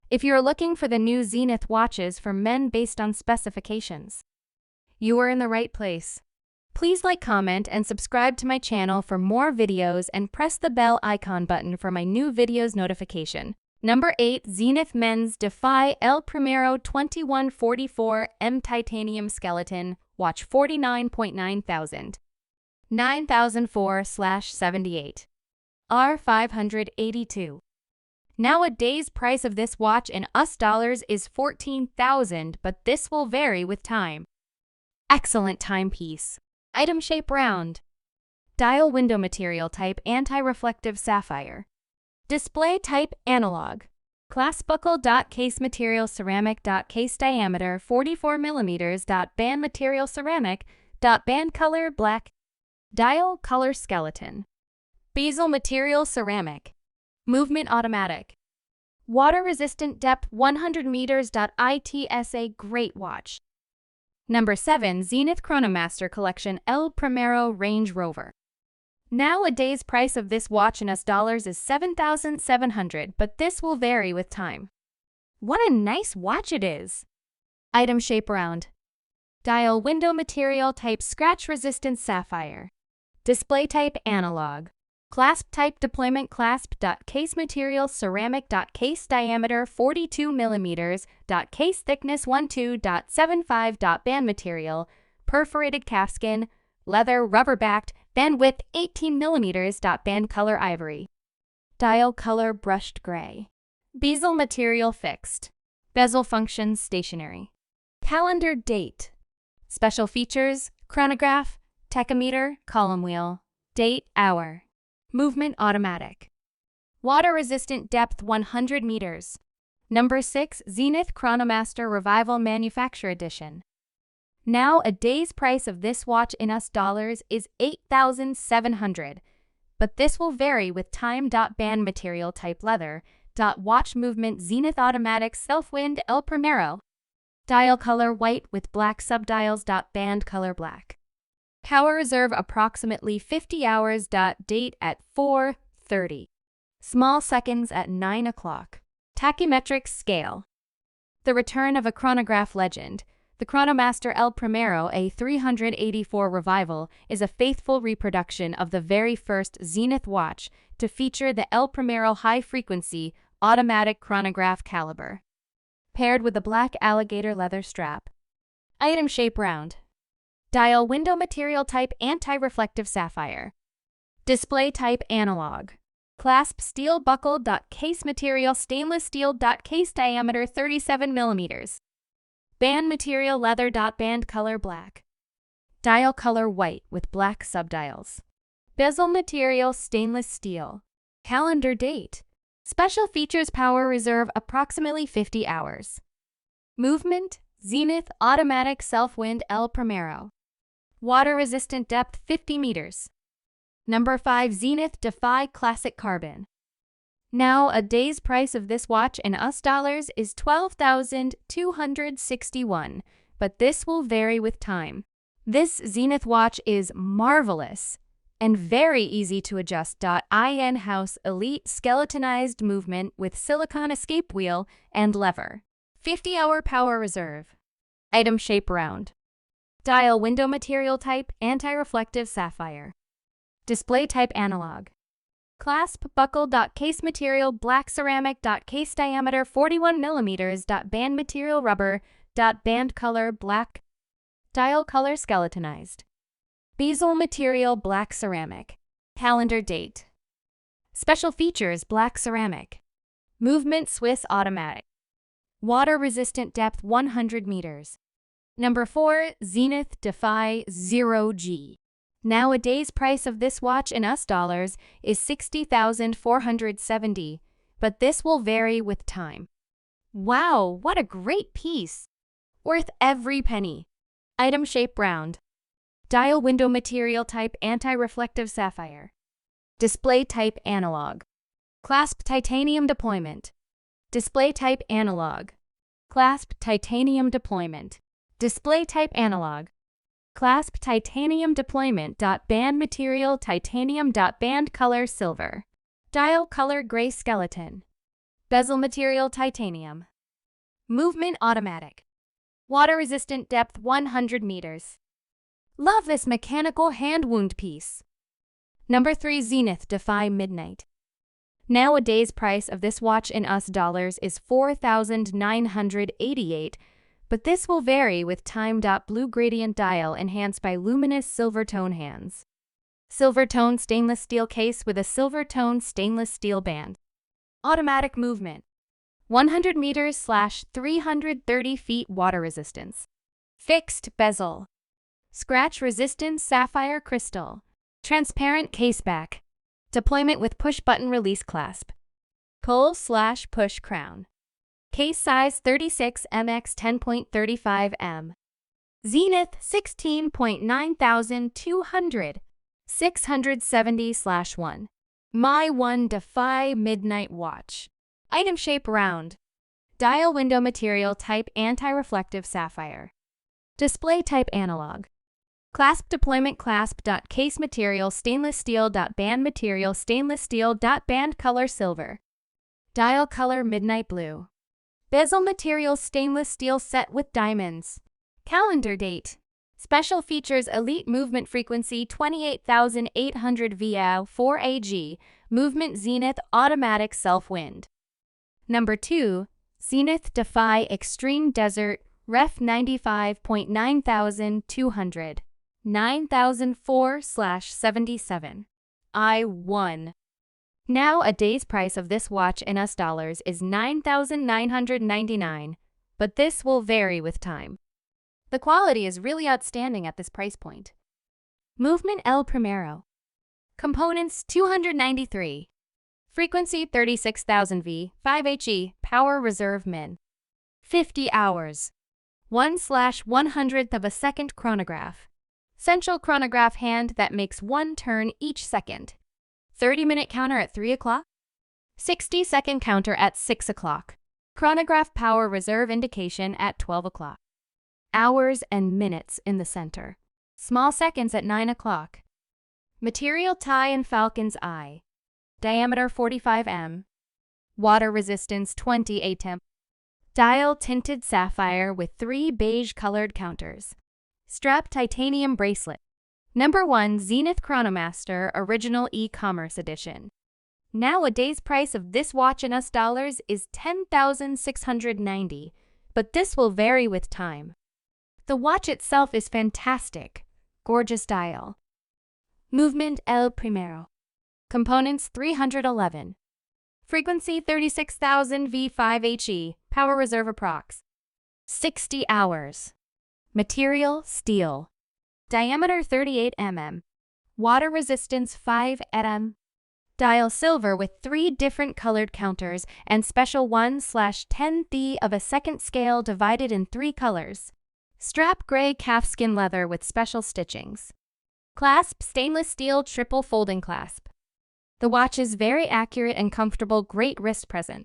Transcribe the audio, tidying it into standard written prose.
If you're looking for the new Zenith watches for men based on specifications, you are in the right place. Please like, comment, and subscribe to my channel for more videos and press the bell icon button for my new videos notification. Number 8. Zenith Men's Defy El Primero 2144M Titanium Skeleton Watch 49.9 thousand. 9004/78. R582. Nowadays price of this watch in US dollars is $14,000, but this will vary with time. Excellent timepiece. Item shape round. Dial window material type anti-reflective sapphire. Display type analog. Clasp buckle. Case material ceramic. Case diameter 44 mm. Band material ceramic. Band color black. Dial color skeleton. Bezel material ceramic. Movement automatic. Water resistant depth 100 meters. ITSA great watch. Number 7. Zenith Chronomaster Collection El Primero Range Rover. Nowadays price of this watch in US dollars is $7,700, but this will vary with time. What a nice watch it is! Item shape round. Dial window material type scratch resistant sapphire. Display type analog. Clasp type deployment clasp. Case material ceramic. Case diameter 42 mm. Case thickness 12.75. Band material perforated calfskin, leather, rubber backed. Band width 18 mm. Band color ivory. Dial color brushed gray. Bezel material fixed. Bezel function stationary. Calendar date. Special features: chronograph, tachometer, column wheel, date, hour. Movement automatic. Water resistant depth 100 meters. Number 6. Zenith Chronomaster Revival Manufacture Edition. Nowadays price of this watch in US dollars is $8,700, but this will vary with time. Band material type leather. Watch movement Zenith automatic self-wind El Primero. Dial color white with black subdials. Band color black. Power reserve approximately 50 hours. Date at 4:30. Small seconds at 9 o'clock. Tachymetric scale. The return of a chronograph legend. The Chronomaster El Primero A384 Revival is a faithful reproduction of the very first Zenith watch to feature the El Primero high-frequency automatic chronograph caliber, paired with a black alligator leather strap. Item shape round. Dial window material type anti-reflective sapphire. Display type analog. Clasp steel buckle. Case material stainless steel. Case diameter 37 mm. Band material leather. Band color black. Dial color white with black subdials. Bezel material stainless steel. Calendar date. Special features: power reserve approximately 50 hours. Movement Zenith automatic self-wind El Primero. Water resistant depth 50 meters. Number 5. Zenith Defi Classic Carbon. Nowadays price of this watch in US dollars is $12,261, but this will vary with time. This Zenith watch is marvelous and very easy to adjust. In-house elite skeletonized movement with silicone escape wheel and lever. 50-hour power reserve. Item shape round. Dial window material type anti-reflective sapphire. Display type analog. Clasp buckle. Case material black ceramic. Case diameter 41 mm. Band material rubber. Band color black. Dial color skeletonized. Bezel material black ceramic. Calendar date. Special features: black ceramic. Movement Swiss automatic. Water resistant depth 100 meters. Number 4. Zenith Defi 0G. Nowadays price of this watch in US dollars is $60,470, but this will vary with time. Wow, what a great piece! Worth every penny. Item shape round. Dial window material type anti-reflective sapphire. Display type analog. Clasp titanium deployment. Display type analog. Clasp titanium deployment. Display type analog. Clasp titanium deployment. Band material titanium. Band color silver. Dial color gray skeleton. Bezel material titanium. Movement automatic. Water-resistant depth 100 meters. Love this mechanical hand wound piece. Number 3. Zenith Defi Midnight. Nowadays price of this watch in US dollars is $4,988, but this will vary with time. Blue gradient dial enhanced by luminous silver tone hands. Silver tone stainless steel case with a silver tone stainless steel band. Automatic movement. 100 meters / 330 feet water resistance. Fixed bezel. Scratch resistant sapphire crystal. Transparent caseback. Deployment with push button release clasp. Pull/push crown. Case size 36mm 10.35mm. Zenith 16.9200. 670/1. My One Defy Midnight Watch. Item shape round. Dial window material type anti-reflective sapphire. Display type analog. Clasp deployment clasp. Case material stainless steel. Band material stainless steel. Band color silver. Dial color midnight blue. Bezel material stainless steel set with diamonds. Calendar date. Special features elite movement frequency 28,800 VL 4AG. Movement Zenith automatic self-wind. Number 2. Zenith Defi Extreme Desert Ref 95.9200. 9004/77. I1. Nowadays price of this watch in US dollars is $9,999, but this will vary with time. The quality is really outstanding at this price point. Movement Primero. Components 293. Frequency 36,000 V, 5HE, power reserve min. 50 hours. 1/100th of a second chronograph. Central chronograph hand that makes one turn each second. 30-minute counter at 3 o'clock. 60-second counter at 6 o'clock. Chronograph power reserve indication at 12 o'clock. Hours and minutes in the center. Small seconds at 9 o'clock. Material tie and falcon's eye. Diameter 45 Water resistance 20 atm. Dial tinted sapphire with 3 beige colored counters. Strap titanium bracelet. Number 1. Zenith Chronomaster Original E-Commerce Edition. Nowadays price of this watch in US dollars is $10,690, but this will vary with time. The watch itself is fantastic. Gorgeous dial. Movement Primero. Components 311. Frequency 36,000 V5HE. Power reserve approx. 60 hours. Material steel. Diameter 38 mm. Water resistance 5 atm. Dial silver with 3 different colored counters and special 1/10th of a second scale divided in 3 colors. Strap gray calfskin leather with special stitchings. Clasp stainless steel triple folding clasp. The watch is very accurate and comfortable, great wrist presence.